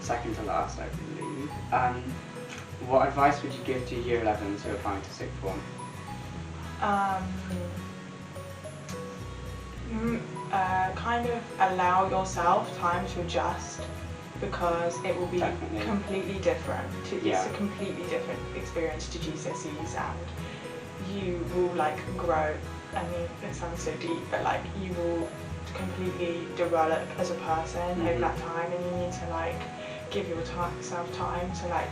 Second to last, I believe. What advice would you give to Year 11s who are applying to Sixth Form? Kind of allow yourself time to adjust, because it will be completely different. It's a completely different experience to GCSEs, and you will like grow. I mean, it sounds so deep, but like you will completely develop as a person over that time, and you need to like give yourself time to like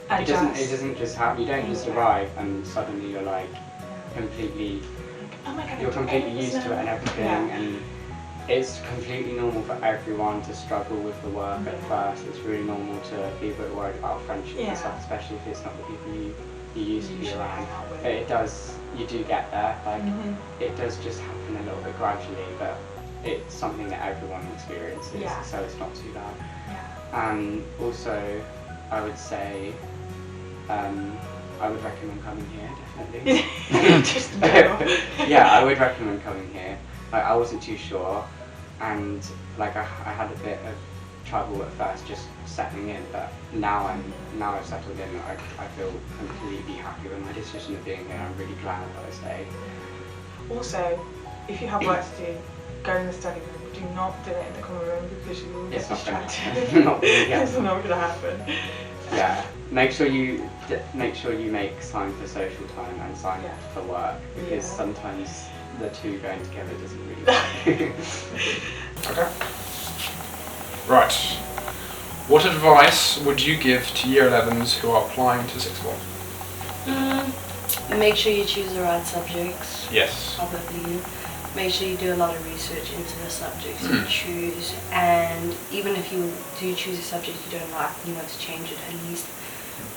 adjust. It doesn't just happen. You don't just arrive and suddenly you're like completely. Oh my God, you're completely used to it and everything, and it's completely normal for everyone to struggle with the work at first. It's really normal to be a bit worried about friendships and stuff, especially if it's not the people you used to be around. But you do get there. Like it does just happen a little bit gradually, but it's something that everyone experiences, so it's not too bad. Also, I would say, I would recommend coming here, definitely. I would recommend coming here. Like, I wasn't too sure, and like I had a bit of trouble at first just settling in, but now I've settled in. I feel completely happy with my decision of being here. I'm really glad that I stayed. Also, if you have work to do, go in the study room. Do not do it in the common room, because you will get distracted. It's not going to happen. Yeah. Make sure you make time for social time and time for work, because sometimes the two going together doesn't really work. Okay. Right. What advice would you give to Year 11s who are applying to Sixth Form? Make sure you choose the right subjects. Yes. Probably. Make sure you do a lot of research into the subjects you choose, and even if you do choose a subject you don't like, you want to change it at least.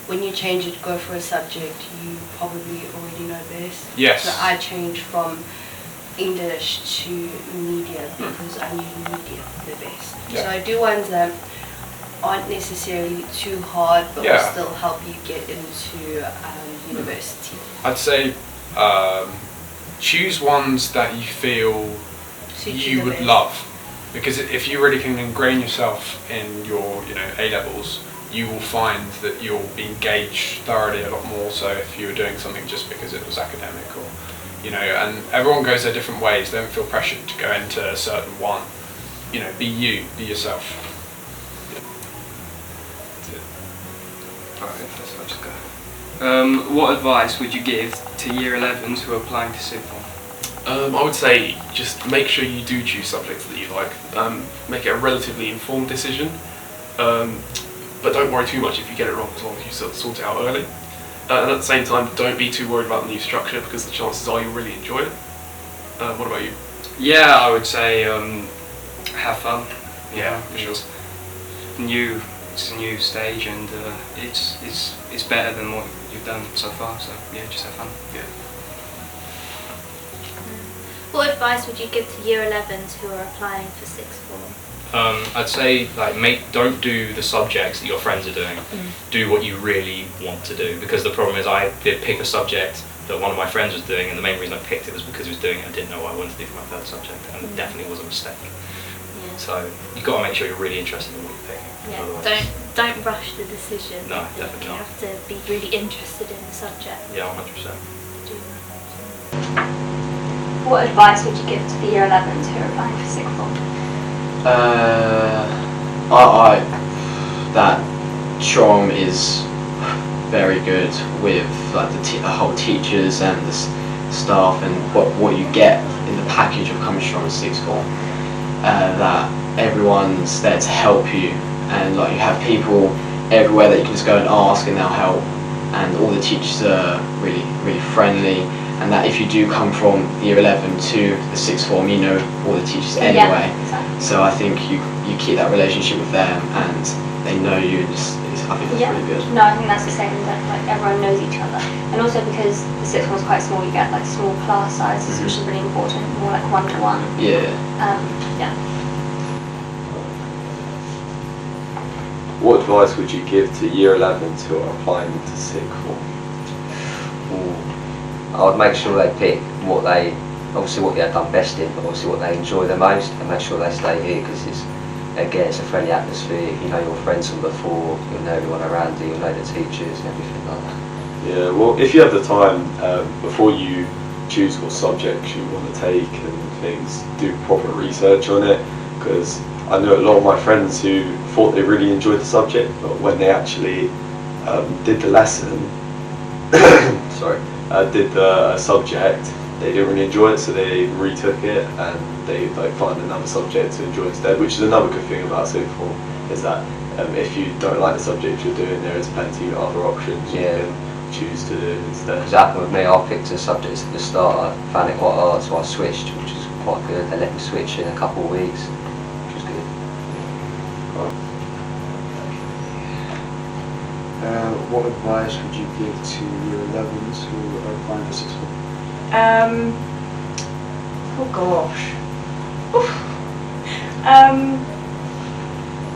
When you change it, go for a subject you probably already know best. Yes. So I changed from English to media because I knew media the best. Yeah. So I do ones that aren't necessarily too hard, but will still help you get into university. I'd say choose ones that you feel you would love, because if you really can ingrain yourself in your A-levels, you will find that you'll be engaged thoroughly a lot more so if you were doing something just because it was academic, or and everyone goes their different ways. Don't feel pressured to go into a certain one. Be you, be yourself. Alright, I'll just go. What advice would you give to Year 11s who are applying to Sixth Form? I would say just make sure you do choose subjects that you like. Make it a relatively informed decision, but don't worry too much if you get it wrong, as long as you sort it out early. And at the same time, don't be too worried about the new structure, because the chances are you'll really enjoy it. What about you? Yeah, I would say have fun. Yeah, for sure. It's a new stage, and it's better than what you've done so far. So yeah, just have fun. Yeah. What advice would you give to Year 11s who are applying for Sixth Form? I'd say don't do the subjects that your friends are doing. Do what you really want to do, because the problem is I did pick a subject that one of my friends was doing, and the main reason I picked it was because he was doing it. I didn't know what I wanted to do for my third subject, and it definitely was a mistake. Yeah. So you've got to make sure you're really interested in what you're picking. Yeah. Don't rush the decision. No, definitely not. You have to be really interested in the subject. Yeah, 100%. What advice would you give to the Year 11s who are applying for Sixth Form? That Shoreham is very good with the whole teachers and the staff, and what you get in the package of coming to Shoreham Sixth Form. That everyone's there to help you, and you have people everywhere that you can just go and ask and they'll help, and all the teachers are really, really friendly. And that if you do come from Year 11 to the Sixth Form, you know all the teachers anyway. Yeah, exactly. So I think you keep that relationship with them, and they know you. I think that's really good. No, I think that's the same. That everyone knows each other, and also because the Sixth Form is quite small, you get small class sizes, which is really important. More like 1-to-1. Yeah. Yeah. What advice would you give to Year 11s who are applying to Sixth Form? I would make sure they pick what they obviously what they've done best in, but obviously what they enjoy the most, and make sure they stay here, because it's a friendly atmosphere. If you know your friends from before, you'll know everyone around you, you'll know the teachers and everything like that. Yeah, well, if you have the time before you choose what subjects you want to take and things, do proper research on it, because I know a lot of my friends who thought they really enjoyed the subject, but when they actually did the lesson, did the subject, they didn't really enjoy it, so they retook it and they find another subject to enjoy instead, which is another good thing about Sixth Form, is that if you don't like the subject you're doing, there is plenty of other options you can choose to do instead. It happened with me. I picked a subject at the start, I found it quite hard, so I switched, which is quite good. They let me switch in a couple of weeks, which was good. What advice would you give to year 11s who are applying for Sixth Form? Oh gosh.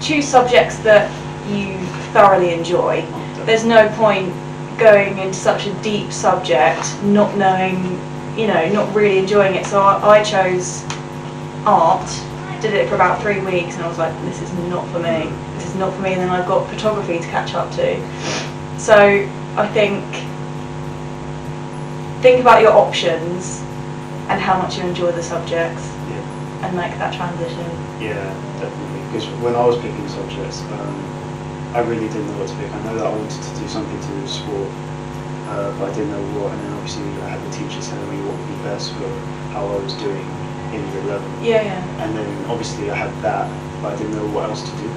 Choose subjects that you thoroughly enjoy. There's no point going into such a deep subject, not knowing, not really enjoying it. So I chose art, did it for about 3 weeks, and I was like, this is not for me. This is not for me. And then I've got photography to catch up to. So I think about your options and how much you enjoy the subjects, and make that transition. Yeah, definitely. Because when I was picking subjects, I really didn't know what to pick. I know that I wanted to do something to do with sport, but I didn't know what. And then obviously I had the teachers telling me what would be best for how I was doing in year 11. Yeah. And then obviously I had that, but I didn't know what else to do.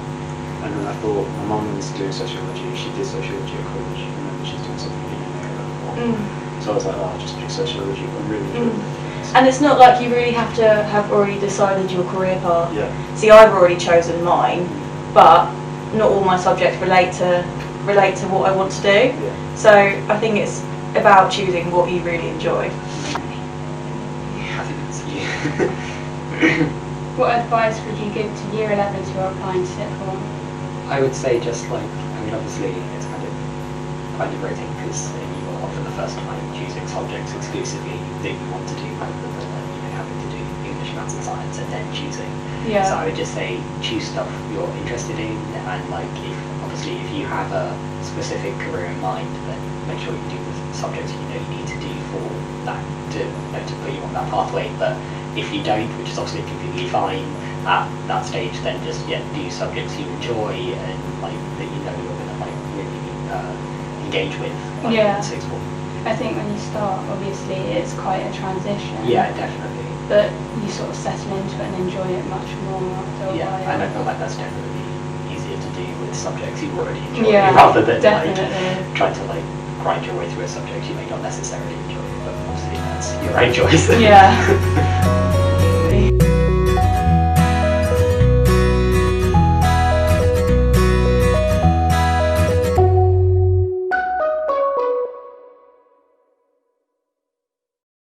And then I thought my mum was doing sociology. She did sociology at college, and then she's doing something in year 11. So I was like, I'll just pick sociology. I'm really enjoying it. And it's not like you really have to have already decided your career path. Yeah. See, I've already chosen mine, but not all my subjects relate to what I want to do. Yeah. So I think it's about choosing what you really enjoy. I think it's you. What advice would you give to year 11s who are applying to Sixth Form? I would say just obviously it's kind of rotating, because you are often the first time choosing subjects exclusively that you want to do, rather than having to do English, maths and science and then choosing. Yeah. So I would just say choose stuff you're interested in, and if you have a specific career in mind, then make sure you do the subjects you need to do for that to put you on that pathway. But if you don't, which is obviously completely fine at that stage, then just do subjects you enjoy and that you're going to really engage with in Sixth Form. I think when you start, obviously it's quite a transition. Yeah, definitely. But you sort of settle into it and enjoy it much more after a while. Yeah, and I feel like that's definitely easier to do with subjects you already enjoy, Yeah, rather than definitely. trying to grind your way through a subject you may not necessarily enjoy. But obviously that's your own choice. Yeah.